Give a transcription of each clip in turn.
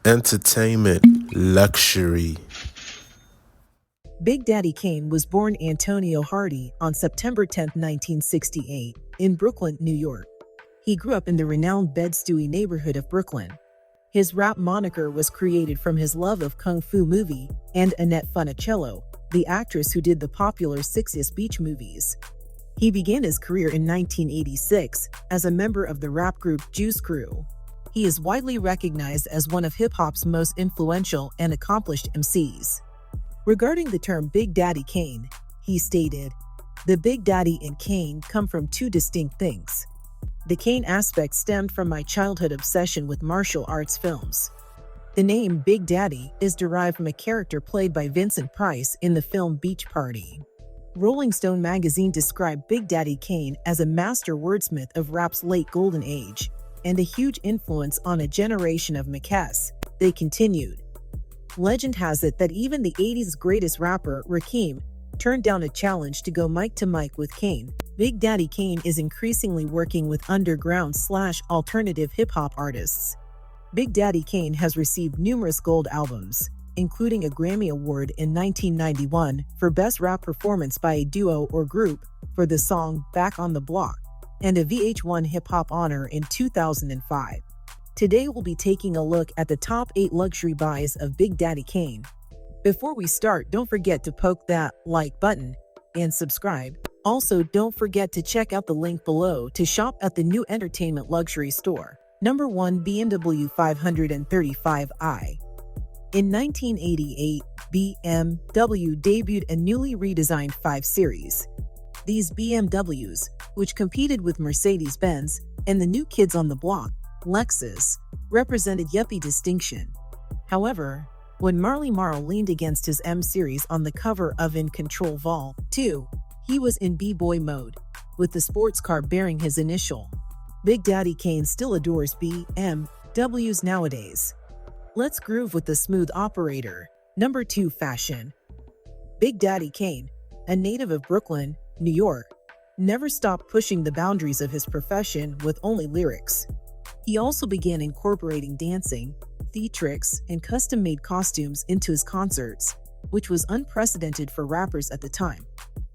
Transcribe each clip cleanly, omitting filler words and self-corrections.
Entertainment luxury. Big Daddy Kane was born Antonio Hardy on September 10, 1968, in Brooklyn, New York. He grew up in the renowned Bed-Stuy neighborhood of Brooklyn. His rap moniker was created from his love of Kung Fu movie and Annette Funicello, the actress who did the popular 60s beach movies. He began his career in 1986 as a member of the rap group Juice Crew. He is widely recognized as one of hip-hop's most influential and accomplished MCs. Regarding the term Big Daddy Kane, he stated, "The Big Daddy and Kane come from two distinct things. The Kane aspect stemmed from my childhood obsession with martial arts films. The name Big Daddy is derived from a character played by Vincent Price in the film Beach Party." Rolling Stone magazine described Big Daddy Kane as a master wordsmith of rap's late golden age and a huge influence on a generation of MCs. They continued, "Legend has it that even the 80s greatest rapper, Rakim, turned down a challenge to go mic to mic with Kane. Big Daddy Kane is increasingly working with underground/alternative hip-hop artists." Big Daddy Kane has received numerous gold albums, including a Grammy Award in 1991 for Best Rap Performance by a Duo or Group for the song Back on the Block, and a VH1 Hip Hop Honor in 2005. Today we'll be taking a look at the top 8 luxury buys of Big Daddy Kane. Before we start, don't forget to poke that like button and subscribe. Also, don't forget to check out the link below to shop at the new entertainment luxury store. Number 1. BMW 535i. In 1988, BMW debuted a newly redesigned 5 Series. These BMWs, which competed with Mercedes-Benz and the new kids on the block, Lexus, represented yuppie distinction. However, when Marley Marl leaned against his M Series on the cover of In Control Vol. 2, he was in B-boy mode, with the sports car bearing his initial. Big Daddy Kane still adores BMWs nowadays. Let's groove with the smooth operator. Number 2. Fashion. Big Daddy Kane, a native of Brooklyn, New York, never stopped pushing the boundaries of his profession with only lyrics. He also began incorporating dancing, theatrics, and custom-made costumes into his concerts, which was unprecedented for rappers at the time.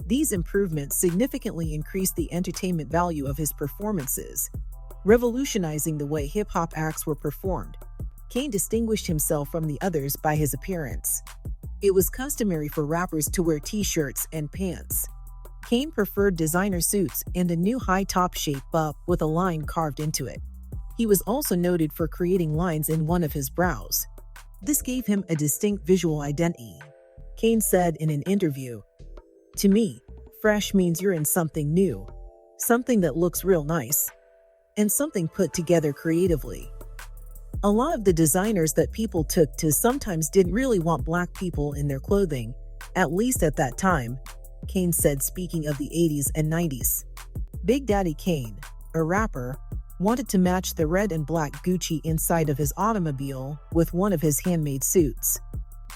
These improvements significantly increased the entertainment value of his performances, revolutionizing the way hip-hop acts were performed. Kane distinguished himself from the others by his appearance. It was customary for rappers to wear t-shirts and pants. Kane preferred designer suits and a new high-top shape up with a line carved into it. He was also noted for creating lines in one of his brows. This gave him a distinct visual identity. Kane said in an interview, "To me, fresh means you're in something new, something that looks real nice, and something put together creatively." A lot of the designers that people took to sometimes didn't really want black people in their clothing, at least at that time, Kane said, speaking of the 80s and 90s. Big Daddy Kane, a rapper, wanted to match the red and black Gucci inside of his automobile with one of his handmade suits.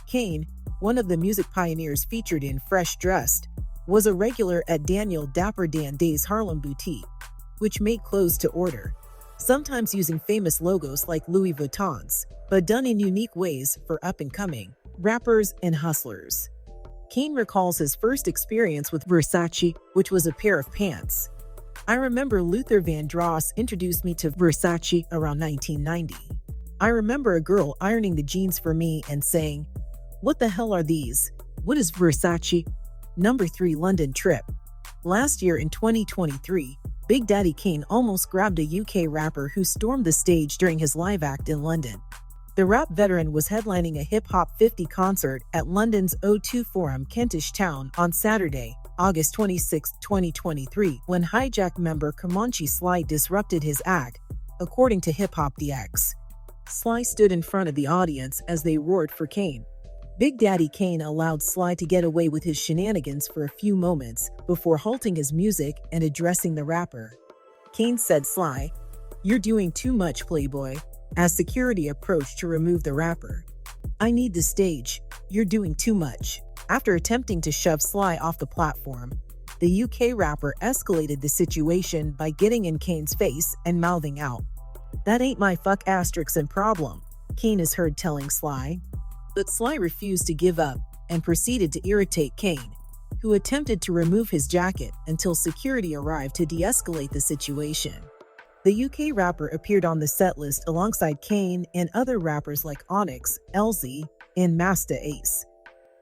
Kane, one of the music pioneers featured in Fresh Dressed, was a regular at Daniel Dapper Dan Day's Harlem Boutique, which made clothes to order, sometimes using famous logos like Louis Vuitton's, but done in unique ways for up-and-coming rappers and hustlers. Kane recalls his first experience with Versace, which was a pair of pants. "I remember Luther Vandross introduced me to Versace around 1990. I remember a girl ironing the jeans for me and saying, 'What the hell are these? What is Versace?'" Number 3. London trip. Last year in 2023, Big Daddy Kane almost grabbed a UK rapper who stormed the stage during his live act in London. The rap veteran was headlining a Hip Hop 50 concert at London's O2 Forum, Kentish Town, on Saturday, August 26, 2023, when Hijack member Comanche Sly disrupted his act, according to Hip Hop DX. Sly stood in front of the audience as they roared for Kane. Big Daddy Kane allowed Sly to get away with his shenanigans for a few moments before halting his music and addressing the rapper. Kane said, "Sly, you're doing too much, playboy," as security approached to remove the rapper. "I need the stage. You're doing too much." After attempting to shove Sly off the platform, the UK rapper escalated the situation by getting in Kane's face and mouthing out, "That ain't my fuck asterisk and problem." Kane is heard telling Sly. But Sly refused to give up and proceeded to irritate Kane, who attempted to remove his jacket until security arrived to de-escalate the situation. The UK rapper appeared on the set list alongside Kane and other rappers like Onyx, LZ, and Masta Ace.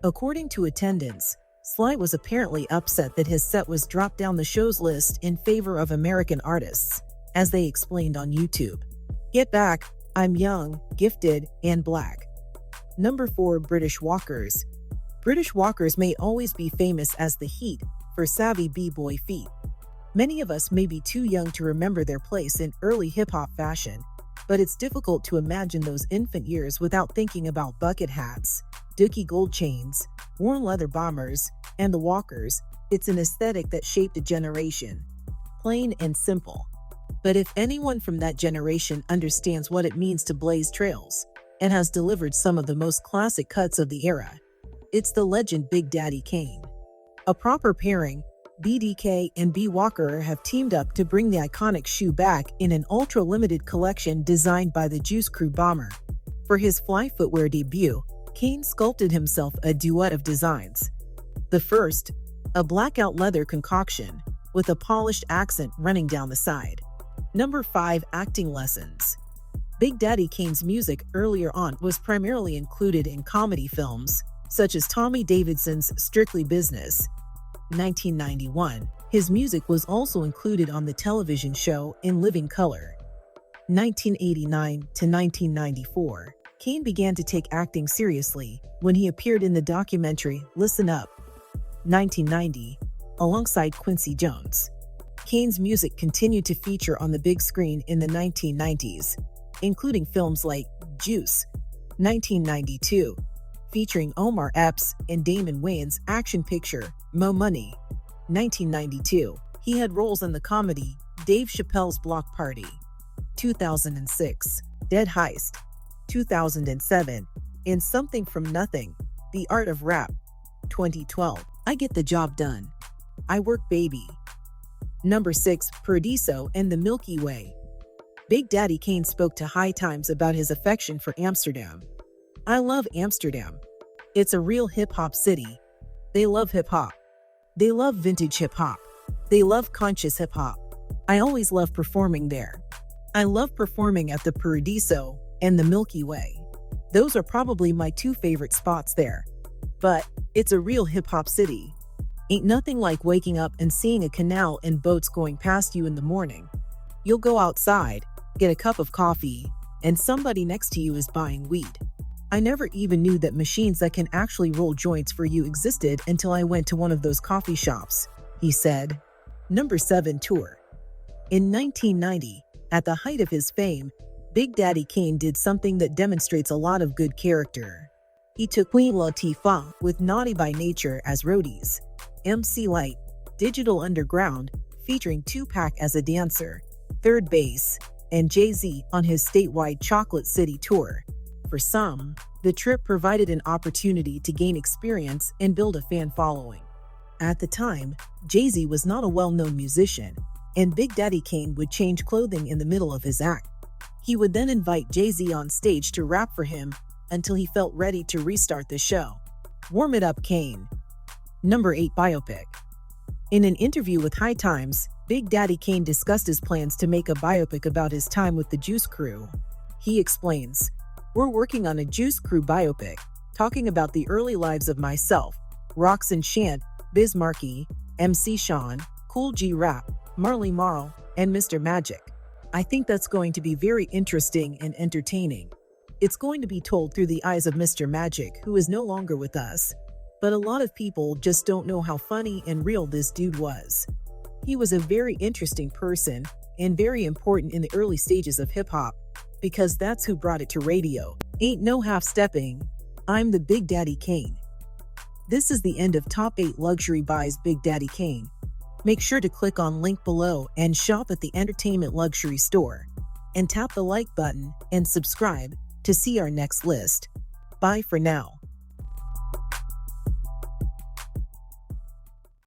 According to attendance, Sly was apparently upset that his set was dropped down the show's list in favor of American artists, as they explained on YouTube. Get back, I'm young, gifted, and black. Number 4. British Walkers. British Walkers may always be famous as the Heat for savvy b-boy feet. Many of us may be too young to remember their place in early hip-hop fashion, but it's difficult to imagine those infant years without thinking about bucket hats, dookie gold chains, worn leather bombers, and the Walkers. It's an aesthetic that shaped a generation. Plain and simple. But if anyone from that generation understands what it means to blaze trails, and has delivered some of the most classic cuts of the era, it's the legend Big Daddy Kane. A proper pairing, BDK and B Walker have teamed up to bring the iconic shoe back in an ultra-limited collection designed by the Juice Crew bomber. For his fly footwear debut, Kane sculpted himself a duet of designs. The first, a blackout leather concoction, with a polished accent running down the side. Number 5. Acting lessons. Big Daddy Kane's music earlier on was primarily included in comedy films, such as Tommy Davidson's Strictly Business. 1991, his music was also included on the television show In Living Color. 1989 to 1994, Kane began to take acting seriously when he appeared in the documentary Listen Up. 1990, alongside Quincy Jones. Kane's music continued to feature on the big screen in the 1990s, including films like Juice, 1992, featuring Omar Epps and Damon Wayans' action picture, Mo Money, 1992. He had roles in the comedy Dave Chappelle's Block Party, 2006, Dead Heist, 2007, and Something from Nothing, The Art of Rap, 2012. I Get the Job Done, I Work Baby. Number 6. Paradiso and the Milky Way. Big Daddy Kane spoke to High Times about his affection for Amsterdam. I love Amsterdam. It's a real hip-hop city. They love hip-hop. They love vintage hip-hop. They love conscious hip-hop. I always love performing there. I love performing at the Paradiso and the Milky Way. Those are probably my 2 favorite spots there. But it's a real hip-hop city. Ain't nothing like waking up and seeing a canal and boats going past you in the morning. You'll go outside, get a cup of coffee, and somebody next to you is buying weed. I never even knew that machines that can actually roll joints for you existed until I went to one of those coffee shops, he said. Number 7. Tour. In 1990, at the height of his fame, Big Daddy Kane did something that demonstrates a lot of good character. He took Queen Latifah with Naughty by Nature as roadies, MC Lyte, Digital Underground, featuring Tupac as a dancer, Third Base, and Jay-Z on his statewide Chocolate City tour. For some, the trip provided an opportunity to gain experience and build a fan following. At the time, Jay-Z was not a well-known musician, and Big Daddy Kane would change clothing in the middle of his act. He would then invite Jay-Z on stage to rap for him until he felt ready to restart the show. Warm it up, Kane. Number 8. Biopic. In an interview with High Times, Big Daddy Kane discussed his plans to make a biopic about his time with the Juice Crew. He explains, "We're working on a Juice Crew biopic, talking about the early lives of myself, Roxanne Shant, Biz Markie, MC Sean, Cool G Rap, Marley Marl, and Mr. Magic. I think that's going to be very interesting and entertaining. It's going to be told through the eyes of Mr. Magic, who is no longer with us. But a lot of people just don't know how funny and real this dude was. He was a very interesting person and very important in the early stages of hip-hop, because that's who brought it to radio. Ain't no half-stepping. I'm the Big Daddy Kane." This is the end of Top 8 Luxury Buys Big Daddy Kane. Make sure to click on link below and shop at the Entertainment Luxury Store. And tap the like button and subscribe to see our next list. Bye for now.